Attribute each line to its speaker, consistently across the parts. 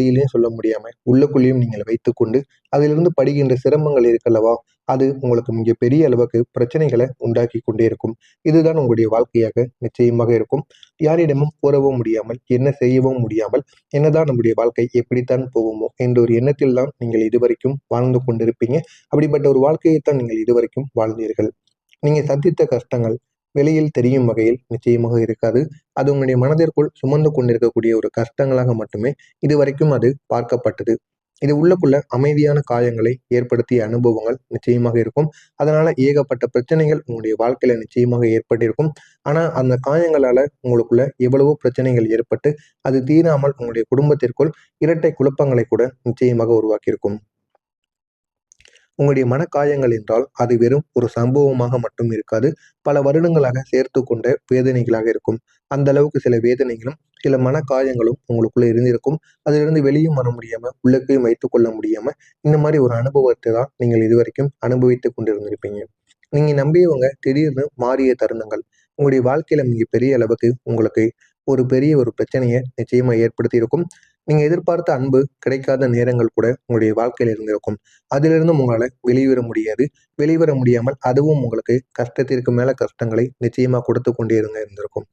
Speaker 1: வெளியிலேயும் சொல்ல முடியாம உள்ளுக்குள்ளேயும் நீங்கள் வைத்துக்கொண்டு அதிலிருந்து படுகின்ற சிரமங்கள் இருக்கல்லவா, அது உங்களுக்கு மிகப்பெரிய அளவுக்கு பிரச்சனைகளை உண்டாக்கி கொண்டே இருக்கும். இதுதான் உங்களுடைய வாழ்க்கையாக நிச்சயமாக இருக்கும். யாரிடமும் கூறவும் முடியாமல், என்ன செய்யவும் முடியாமல், என்னதான் நம்முடைய வாழ்க்கை எப்படித்தான் போகுமோ என்ற ஒரு எண்ணத்தில் தான் நீங்கள் இதுவரைக்கும் வாழ்ந்து கொண்டிருப்பீங்க. அப்படிப்பட்ட ஒரு வாழ்க்கையைத்தான் நீங்கள் இதுவரைக்கும் வாழ்ந்தீர்கள். நீங்க சந்தித்த கஷ்டங்கள் வெளியில் தெரியும் வகையில் நிச்சயமாக இருக்காது. அது உங்களுடைய மனதிற்குள் சுமந்து கொண்டிருக்கக்கூடிய ஒரு கஷ்டங்களாக மட்டுமே இதுவரைக்கும் அது பார்க்கப்பட்டது. இது உள்ளுக்குள்ள அமைதியான காயங்களை ஏற்படுத்திய அனுபவங்கள் நிச்சயமாக இருக்கும். அதனால ஏகப்பட்ட பிரச்சனைகள் உங்களுடைய வாழ்க்கையில நிச்சயமாக ஏற்பட்டிருக்கும். ஆனா அந்த காயங்களால உங்களுக்குள்ள எவ்வளவோ பிரச்சனைகள் ஏற்பட்டு அது தீராமல் உங்களுடைய குடும்பத்திற்குள் இரட்டை குழப்பங்களை கூட நிச்சயமாக உருவாக்கியிருக்கும். உங்களுடைய மனக்காயங்கள் என்றால் அது வெறும் ஒரு சம்பவமாக மட்டும் இருக்காது. பல வருடங்களாக சேர்த்து கொண்ட வேதனைகளாக இருக்கும். அந்த அளவுக்கு சில வேதனைகளும் சில மனக்காயங்களும் உங்களுக்குள்ள இருந்திருக்கும். அதிலிருந்து வெளியும் வர முடியாம உள்ளுக்கையும் வைத்துக் கொள்ள முடியாம இந்த மாதிரி ஒரு அனுபவத்தை தான் நீங்கள் இதுவரைக்கும் அனுபவித்துக் கொண்டிருந்திருப்பீங்க. நீங்க நம்பியவங்க திடீர்னு மாறிய தருணங்கள் உங்களுடைய வாழ்க்கையில மிகப்பெரிய அளவுக்கு உங்களுக்கு ஒரு பெரிய ஒரு பிரச்சனையை நிச்சயமா ஏற்படுத்தி இருக்கும். நீங்க எதிர்பார்த்த அன்பு கிடைக்காத நேரங்கள் கூட உங்களுடைய வாழ்க்கையில இருந்திருக்கும். அதிலிருந்தும் உங்களால வெளிவர முடியாது. வெளிவர முடியாமல் அதுவும் உங்களுக்கு கஷ்டத்திற்கு மேல கஷ்டங்களை நிச்சயமா கொடுத்து கொண்டே இருந்திருக்கும்.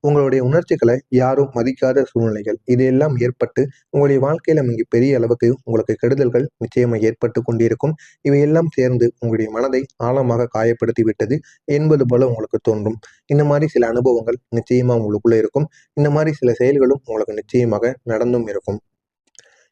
Speaker 1: உங்களுடைய உணர்ச்சிகளை யாரும் மதிக்காத சூழ்நிலைகள் இதையெல்லாம் ஏற்பட்டு உங்களுடைய வாழ்க்கையில மிகப்பெரிய அளவுக்கு உங்களுக்கு கெடுதல்கள் நிச்சயமா ஏற்பட்டு கொண்டிருக்கும். இவையெல்லாம் சேர்ந்து உங்களுடைய மனதை ஆழமாக காயப்படுத்தி விட்டது என்பது போல உங்களுக்கு தோன்றும். இந்த மாதிரி சில அனுபவங்கள் நிச்சயமா உங்களுக்குள்ள இருக்கும். இந்த மாதிரி சில செயல்களும் உங்களுக்கு நிச்சயமாக நடந்தும் இருக்கும்.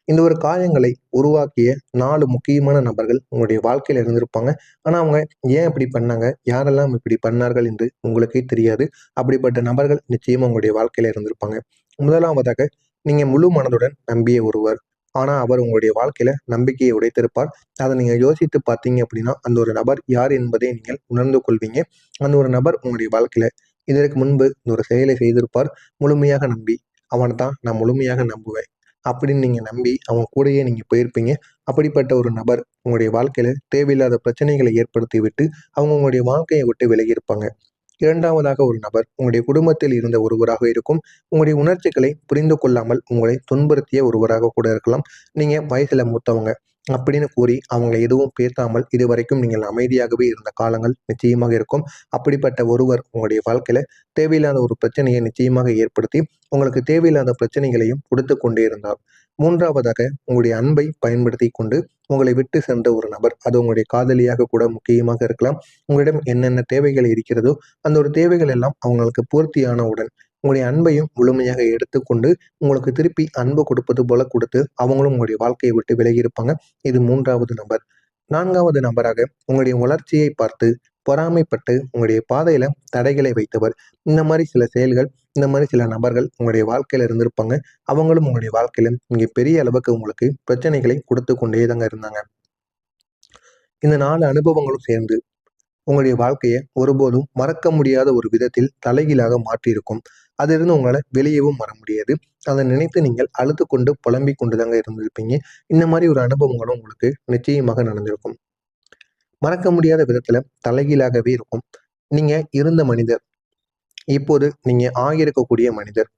Speaker 1: இந்த ஒரு காயங்களை உருவாக்கிய 4 முக்கியமான நபர்கள் உங்களுடைய வாழ்க்கையில இருந்திருப்பாங்க. ஆனா அவங்க ஏன் இப்படி பண்ணாங்க? யாரெல்லாம் இப்படி பண்ணார்கள் என்று உங்களுக்கே தெரியாது. அப்படிப்பட்ட நபர்கள் நிச்சயமா உங்களுடைய வாழ்க்கையில இருந்திருப்பாங்க. முதலாவதாக நீங்க முழு மனதுடன் நம்பிய ஒருவர். ஆனா அவர் உங்களுடைய வாழ்க்கையில நம்பிக்கையை உடைத்திருப்பார். அதை நீங்க யோசித்து பார்த்தீங்க அப்படின்னா, அந்த ஒரு நபர் யார் என்பதை நீங்கள் உணர்ந்து கொள்வீங்க. அந்த ஒரு நபர் உங்களுடைய வாழ்க்கையில இதற்கு முன்பு இந்த ஒரு செயலை செய்திருப்பார். முழுமையாக நம்பி, அவன தான் நான் முழுமையாக நம்புவேன். அப்படின்னு நீங்க நம்பி அவங்க கூடயே நீங்க போயிருப்பீங்க. அப்படிப்பட்ட ஒரு நபர் உங்களுடைய வாழ்க்கையில தேவையில்லாத பிரச்சனைகளை ஏற்படுத்தி விட்டு அவங்க உங்களுடைய வாழ்க்கையை விட்டு விலகி இருப்பாங்க. 2வதாக ஒரு நபர் உங்களுடைய குடும்பத்தில் இருந்த ஒருவராக இருக்கும். உங்களுடைய உணர்ச்சிகளை புரிந்து கொள்ளாமல் உங்களை துன்புறுத்திய ஒருவராக கூட இருக்கலாம். நீங்க வயசுல மூத்தவங்க அப்படின்னு கூறி அவங்களை எதுவும் பேசாமல் இதுவரைக்கும் நீங்கள் அமைதியாகவே இருந்த காலங்கள் நிச்சயமாக இருக்கும். அப்படிப்பட்ட ஒருவர் உங்களுடைய வாழ்க்கையில தேவையில்லாத ஒரு பிரச்சனையை நிச்சயமாக ஏற்படுத்தி உங்களுக்கு தேவையில்லாத பிரச்சனைகளையும் கொடுத்து கொண்டே இருந்தார். 3வதாக உங்களுடைய அன்பை பயன்படுத்தி கொண்டு உங்களை விட்டு சென்ற ஒரு நபர். அது உங்களுடைய காதலியாக கூட முக்கியமாக இருக்கலாம். உங்களிடம் என்னென்ன தேவைகள் இருக்கிறதோ அந்த ஒரு தேவைகள் எல்லாம் அவங்களுக்கு பூர்த்தியானவுடன் உங்களுடைய அன்பையும் முழுமையாக எடுத்துக்கொண்டு உங்களுக்கு திருப்பி அன்பு கொடுப்பது போல கொடுத்து அவங்களும் உங்களுடைய வாழ்க்கையை விட்டு விலகி இருப்பாங்க. இது 3வது நபர். 4வது நபராக உங்களுடைய வளர்ச்சியை பார்த்து பொறாமைப்பட்டு உங்களுடைய பாதையில தடைகளை வைத்தவர். இந்த மாதிரி சில செயல்கள், இந்த மாதிரி சில நபர்கள் உங்களுடைய வாழ்க்கையில இருந்திருப்பாங்க. அவங்களும் உங்களுடைய வாழ்க்கையில இங்க பெரிய அளவுக்கு உங்களுக்கு பிரச்சனைகளை கொடுத்து கொண்டே தாங்க இருந்தாங்க. இந்த 4 அனுபவங்களும் சேர்ந்து உங்களுடைய வாழ்க்கைய ஒருபோதும் மறக்க முடியாத ஒரு விதத்தில் தலைகீழாக மாற்றியிருக்கும். அதிலிருந்து உங்களால வெளியவும் வர முடியாது. அதை நினைத்து நீங்கள் அழுது கொண்டு புலம்பிக் கொண்டு தாங்க இருந்திருப்பீங்க. இந்த மாதிரி ஒரு அனுபவங்களும் உங்களுக்கு நிச்சயமாக நடந்திருக்கும். மறக்க முடியாத விதத்துல தலைகீழாகவே இருக்கும். நீங்க இருந்த மனிதர், இப்போது நீங்க ஆகியிருக்கக்கூடிய மனிதர்.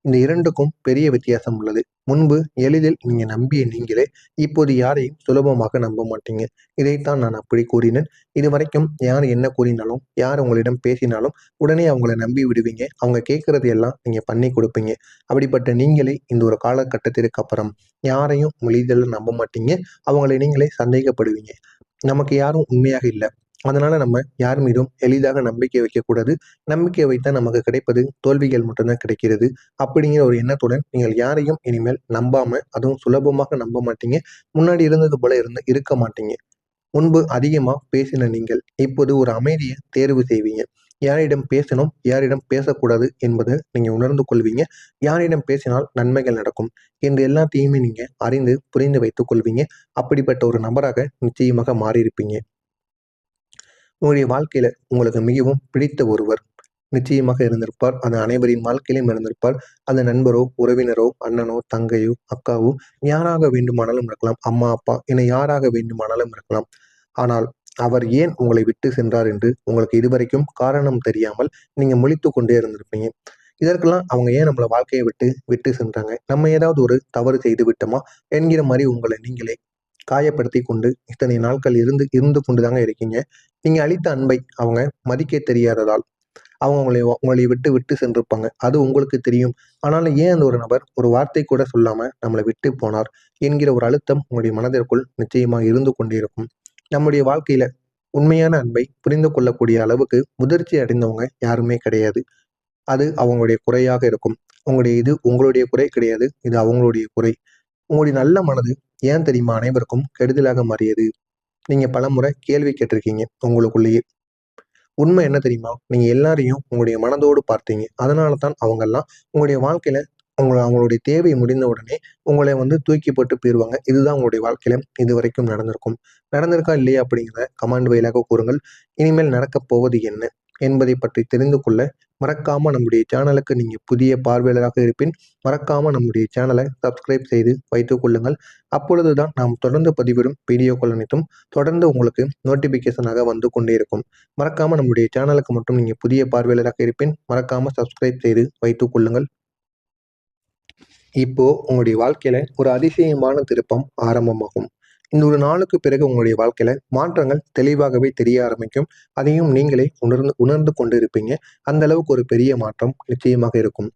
Speaker 1: இந்த 2க்கும் பெரிய வித்தியாசம் உள்ளது. முன்பு எளிதில் நீங்க நம்பிய நீங்களே, இப்போது யாரையும் சுலபமாக நம்ப மாட்டீங்க. இதைத்தான் நான் அப்படி கூறினேன். இதுவரைக்கும் யார் என்ன கூறினாலும், யார் உங்களிடம் பேசினாலும், உடனே அவங்கள நம்பி விடுவீங்க. அவங்க கேட்கறது எல்லாம் நீங்க பண்ணி கொடுப்பீங்க. அப்படிப்பட்ட நீங்களே இந்த ஒரு காலகட்டத்திற்கு அப்புறம் யாரையும் எளிதில் நம்ப மாட்டீங்க. அவங்களை நீங்களே சந்தேகப்படுவீங்க. நமக்கு யாரும் உண்மையாக இல்ல. அதனால நம்ம யார் மீதும் எளிதாக நம்பிக்கை வைக்கக்கூடாது. நம்பிக்கை வைத்தா நமக்கு கிடைப்பது தோல்விகள் மட்டும்தான் கிடைக்கிறது. அப்படிங்கிற ஒரு எண்ணத்துடன் நீங்கள் யாரையும் இனிமேல் நம்பாம, அதுவும் சுலபமாக நம்ப மாட்டீங்க. முன்னாடி இருந்தது போல இருக்க மாட்டீங்க. முன்பு அதிகமா பேசின நீங்கள், இப்போது ஒரு அமைதிய தேர்வு செய்வீங்க. யாரிடம் பேசணும், யாரிடம் பேசக்கூடாது என்பதை நீங்க உணர்ந்து கொள்வீங்க. யாரிடம் பேசினால் நன்மைகள் நடக்கும் என்று எல்லாத்தையுமே நீங்க அறிந்து புரிந்து வைத்துக் கொள்வீங்க. அப்படிப்பட்ட ஒரு நபராக நிச்சயமாக மாறியிருப்பீங்க. உங்களுடைய வாழ்க்கையில உங்களுக்கு மிகவும் பிடித்த ஒருவர் நிச்சயமாக இருந்திருப்பார். அது அனைவரின் வாழ்க்கையிலும் இருந்திருப்பார். அது நண்பரோ, உறவினரோ, அண்ணனோ, தங்கையோ, அக்காவோ யாராக வேண்டுமானாலும் இருக்கலாம். அம்மா, அப்பா என யாராக வேண்டுமானாலும் இருக்கலாம். ஆனால் அவர் ஏன் உங்களை விட்டு சென்றார் என்று உங்களுக்கு இதுவரைக்கும் காரணம் தெரியாமல் நீங்க முழித்துக் கொண்டே இருந்திருப்பீங்க. இதற்கெல்லாம் அவங்க ஏன் நம்மள வாழ்க்கையை விட்டு விட்டு சென்றாங்க? நம்ம ஏதாவது ஒரு தவறு செய்து விட்டோமா? என்கிற மாரி உங்கள நீங்களே காயப்படுத்தி கொண்டு இத்தனை நாட்கள் இருந்து இருந்து கொண்டு தாங்க இருக்கீங்க. நீங்க அளித்த அன்பை அவங்க மதிக்க தெரியாததால், அவங்க உங்களை விட்டு விட்டு சென்றிருப்பாங்க. அது உங்களுக்கு தெரியும். ஆனாலும் ஏன் அந்த ஒரு நபர் ஒரு வார்த்தை கூட சொல்லாம நம்மள விட்டு போனார்? என்கிற ஒரு அழுத்தம் உங்களுடைய மனதிற்குள் நிச்சயமா இருந்து கொண்டே இருக்கும். நம்முடைய வாழ்க்கையில உண்மையான அன்பை புரிந்து கொள்ளக்கூடிய அளவுக்கு முதிர்ச்சி அடைந்தவங்க யாருமே கிடையாது. அது அவங்களுடைய குறையாக இருக்கும். உங்களுடைய குறை கிடையாது. இது அவங்களுடைய குறை. உங்களுடைய நல்ல மனது ஏன் தெரியுமா அனைவருக்கும் கெடுதலாக மாறியது? நீங்க பலமுறை கேள்வி கேட்டிருக்கீங்க உங்களுக்குள்ளேயே. உண்மை என்ன தெரியுமா? நீங்க எல்லாரையும் உங்களுடைய மனதோடு பார்த்தீங்க. அதனால தான் அவங்கெல்லாம் உங்களுடைய வாழ்க்கையில அவங்களுடைய தேவை முடிந்த உடனே உங்கள தூக்கி போட்டு போயிருவாங்க. இதுதான் உங்களுடைய வாழ்க்கையில இதுவரைக்கும் நடந்திருக்கும். நடந்திருக்கா இல்லையா அப்படிங்கிறத கமெண்ட் வாயிலாக கூறுங்கள். இனிமேல் நடக்கப் போவது என்ன என்பதை பற்றி தெரிந்து கொள்ள மறக்காம நம்முடைய சேனலுக்கு நீங்க புதிய பார்வையாளராக இருப்பின் மறக்காம நம்முடைய சேனலை சப்ஸ்கிரைப் செய்து வைத்துக் கொள்ளுங்கள். அப்பொழுதுதான் நாம் தொடர்ந்து பதிவிடும் வீடியோக்கள் அனைத்தும் தொடர்ந்து உங்களுக்கு நோட்டிபிகேஷனாக வந்து கொண்டே இருக்கும். மறக்காம நம்முடைய சேனலுக்கு மட்டும் நீங்க புதிய பார்வையாளராக இருப்பின் மறக்காம சப்ஸ்கிரைப் செய்து வைத்துக் கொள்ளுங்கள். இப்போ உங்களுடைய வாழ்க்கையில ஒரு அதிசயமான திருப்பம் ஆரம்பமாகும். இந்த ஒரு நாளுக்கு பிறகு உங்களுடைய வாழ்க்கையில மாற்றங்கள் தெளிவாகவே தெரிய ஆரம்பிக்கும். அதையும் நீங்களே உணர்ந்து உணர்ந்து கொண்டு இருப்பீங்க. அந்த அளவுக்கு ஒரு பெரிய மாற்றம் நிச்சயமாக இருக்கும்.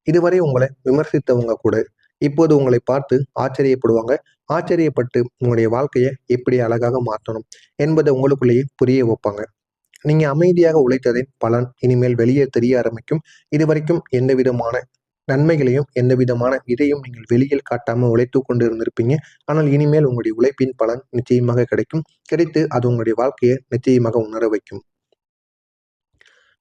Speaker 1: இதுவரை உங்களை விமர்சித்தவங்க கூட இப்போது உங்களை பார்த்து ஆச்சரியப்படுவாங்க. ஆச்சரியப்பட்டு உங்களுடைய வாழ்க்கையை எப்படி அழகாக மாற்றணும் என்பதை உங்களுக்குள்ளேயே புரிய வைப்பாங்க. நீங்க அமைதியாக உழைத்ததின் பலன் இனிமேல் வெளியே தெரிய ஆரம்பிக்கும். இதுவரைக்கும் எந்த விதமான நன்மைகளையும் எந்த விதமான இதையும் நீங்கள் வெளியில் காட்டாம உழைத்துக் கொண்டு இருந்திருப்பீங்க. ஆனால் இனிமேல் உங்களுடைய உழைப்பின் பலன் நிச்சயமாக கிடைக்கும். கிடைத்து அது உங்களுடைய வாழ்க்கையை நிச்சயமாக உணர வைக்கும்.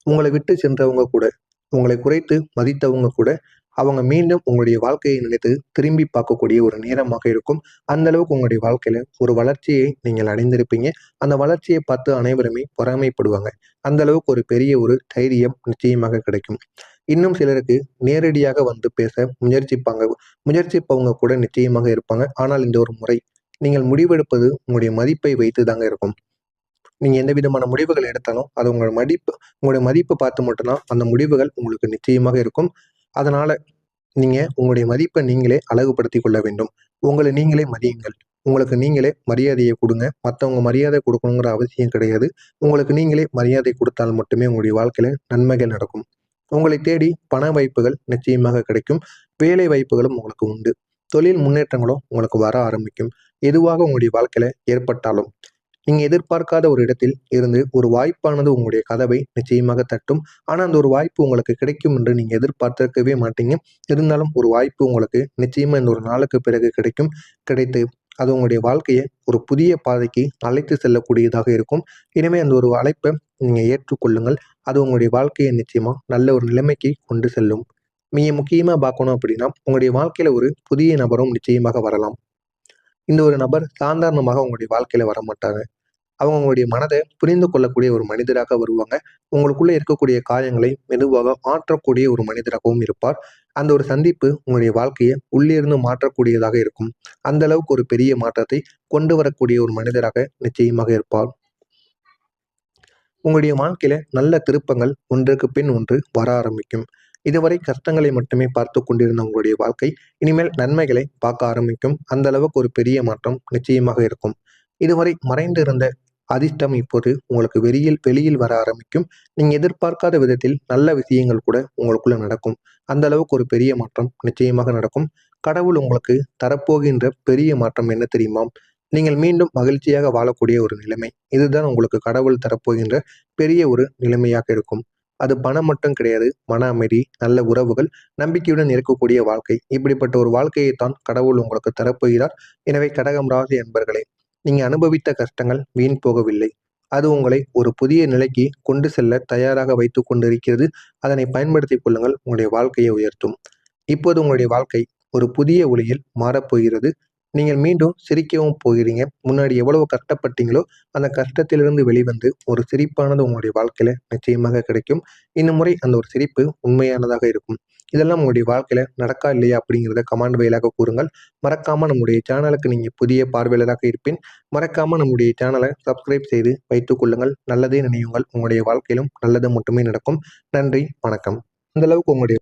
Speaker 1: உங்களை விட்டு சென்றவங்க கூட, உங்களை குறைத்து மதித்தவங்க கூட, அவங்க மீண்டும் உங்களுடைய வாழ்க்கையை நினைத்து திரும்பி பார்க்கக்கூடிய ஒரு நேரமாக இருக்கும். அந்த அளவுக்கு உங்களுடைய வாழ்க்கையில ஒரு வளர்ச்சியை நீங்கள் அடைந்திருப்பீங்க. அந்த வளர்ச்சியை பார்த்து அனைவருமே பொறாமைப்படுவாங்க. அந்த அளவுக்கு ஒரு பெரிய ஒரு தைரியம் நிச்சயமாக கிடைக்கும். இன்னும் சிலருக்கு நேரடியாக வந்து பேச முயற்சிப்பாங்க. முயற்சிப்பவங்க கூட நிச்சயமாக இருப்பாங்க. ஆனால் இந்த ஒரு முறை நீங்கள் முடிவெடுப்பது உங்களுடைய மதிப்பை வைத்து தாங்க இருக்கும். நீங்க எந்த விதமான முடிவுகள் எடுத்தாலும் அது உங்களுடைய மதிப்பு பார்த்து மட்டும்தான் அந்த முடிவுகள் உங்களுக்கு நிச்சயமாக இருக்கும். அதனால நீங்க உங்களுடைய மதிப்பை நீங்களே அழகுபடுத்திக் கொள்ள வேண்டும். உங்களை நீங்களே மதியுங்கள். உங்களுக்கு நீங்களே மரியாதையை கொடுங்க. மத்தவங்க மரியாதை கொடுக்கணுங்கிற அவசியம் கிடையாது. உங்களுக்கு நீங்களே மரியாதை கொடுத்தால் மட்டுமே உங்களுடைய வாழ்க்கையில நன்மைகள் நடக்கும். உங்களை தேடி பண வாய்ப்புகள் நிச்சயமாக கிடைக்கும். வேலை வாய்ப்புகளும் உங்களுக்கு உண்டு. தொழில் முன்னேற்றங்களும் உங்களுக்கு வர ஆரம்பிக்கும். எதுவாக உங்களுடைய வாழ்க்கையில ஏற்பட்டாலும் நீங்க எதிர்பார்க்காத ஒரு இடத்தில் இருந்து ஒரு வாய்ப்பானது உங்களுடைய கதவை நிச்சயமாக தட்டும். ஆனா அந்த ஒரு வாய்ப்பு உங்களுக்கு கிடைக்கும் என்று நீங்க எதிர்பார்த்திருக்கவே மாட்டீங்க. இருந்தாலும் ஒரு வாய்ப்பு உங்களுக்கு நிச்சயமா இந்த ஒரு நாளுக்கு பிறகு கிடைக்கும். கிடைத்து அது உங்களுடைய வாழ்க்கையை ஒரு புதிய பாதைக்கு அழைத்து செல்லக்கூடியதாக இருக்கும். இனிமே அந்த ஒரு அழைப்பை நீங்க ஏற்றுக்கொள்ளுங்கள். அது உங்களுடைய வாழ்க்கையை நிச்சயமா நல்ல ஒரு நிலைமைக்கு கொண்டு செல்லும். மிக முக்கியமா பார்க்கணும் அப்படின்னா உங்களுடைய வாழ்க்கையில ஒரு புதிய நபரும் நிச்சயமாக வரலாம். இந்த ஒரு நபர் சாதாரணமாக உங்களுடைய வாழ்க்கையில வரமாட்டாங்க. அவங்க உங்களுடைய மனதை புரிந்து கொள்ளக்கூடிய ஒரு மனிதராக வருவாங்க. உங்களுக்குள்ள இருக்கக்கூடிய காயங்களை மெதுவாக ஆற்றக்கூடிய ஒரு மனிதராகவும் இருப்பார். அந்த ஒரு சந்திப்பு உங்களுடைய வாழ்க்கையை உள்ளிருந்து மாற்றக்கூடியதாக இருக்கும். அந்த அளவுக்கு ஒரு பெரிய மாற்றத்தை கொண்டு வரக்கூடிய ஒரு மனிதராக நிச்சயமாக இருப்பார். உங்களுடைய வாழ்க்கையில நல்ல திருப்பங்கள் ஒன்றுக்கு பின் ஒன்று வர ஆரம்பிக்கும். இதுவரை கஷ்டங்களை மட்டுமே பார்த்து கொண்டிருந்த உங்களுடைய வாழ்க்கை இனிமேல் நன்மைகளை பார்க்க ஆரம்பிக்கும். அந்த அளவுக்கு ஒரு பெரிய மாற்றம் நிச்சயமாக இருக்கும். இதுவரை மறைந்திருந்த அதிர்ஷ்டம் இப்போது உங்களுக்கு வெளியில் வர ஆரம்பிக்கும். நீங்க எதிர்பார்க்காத விதத்தில் நல்ல விஷயங்கள் கூட உங்களுக்குள்ள நடக்கும். அந்த அளவுக்கு ஒரு பெரிய மாற்றம் நிச்சயமாக நடக்கும். கடவுள் உங்களுக்கு தரப்போகின்ற பெரிய மாற்றம் என்ன தெரியுமா? நீங்கள் மீண்டும் மகிழ்ச்சியாக வாழக்கூடிய ஒரு நிலைமை. இதுதான் உங்களுக்கு கடவுள் தரப்போகின்ற பெரிய ஒரு நிலைமையாக இருக்கும். அது பணம் மட்டும் கிடையாது. மன அமைதி, நல்ல உறவுகள், நம்பிக்கையுடன் இருக்கக்கூடிய வாழ்க்கை. இப்படிப்பட்ட ஒரு வாழ்க்கையைத்தான் கடவுள் உங்களுக்கு தரப்போகிறார். எனவே கடகம் ராசி அன்பர்களே, நீங்க அனுபவித்த கஷ்டங்கள் வீண் போகவில்லை. அது உங்களை ஒரு புதிய நிலைக்கு கொண்டு செல்ல தயாராக வைத்துக் கொண்டிருக்கிறது. அதனை பயன்படுத்திக் கொள்ளுங்கள். உங்களுடைய வாழ்க்கையை உயர்த்தும். இப்போது உங்களுடைய வாழ்க்கை ஒரு புதிய ஒளியில் மாறப்போகிறது. நீங்கள் மீண்டும் சிரிக்கவும் போகிறீங்க. முன்னாடி எவ்வளவு கஷ்டப்பட்டீங்களோ அந்த கஷ்டத்திலிருந்து வெளிவந்து ஒரு சிரிப்பானது உங்களுடைய வாழ்க்கையில நிச்சயமாக கிடைக்கும். இந்த முறை அந்த ஒரு சிரிப்பு உண்மையானதாக இருக்கும். இதெல்லாம் உங்களுடைய வாழ்க்கையில நடக்கா இல்லையா அப்படிங்கிறத கமெண்ட் வாயிலாக கூறுங்கள். மறக்காம நம்முடைய சேனலுக்கு நீங்க புதிய பார்வையாளராக இருப்பின் மறக்காம நம்முடைய சேனலை சப்ஸ்கிரைப் செய்து வைத்துக் கொள்ளுங்கள். நல்லதே நினையுங்கள். உங்களுடைய வாழ்க்கையிலும் நல்லது மட்டுமே நடக்கும். நன்றி, வணக்கம். அந்த அளவுக்கு உங்களுடைய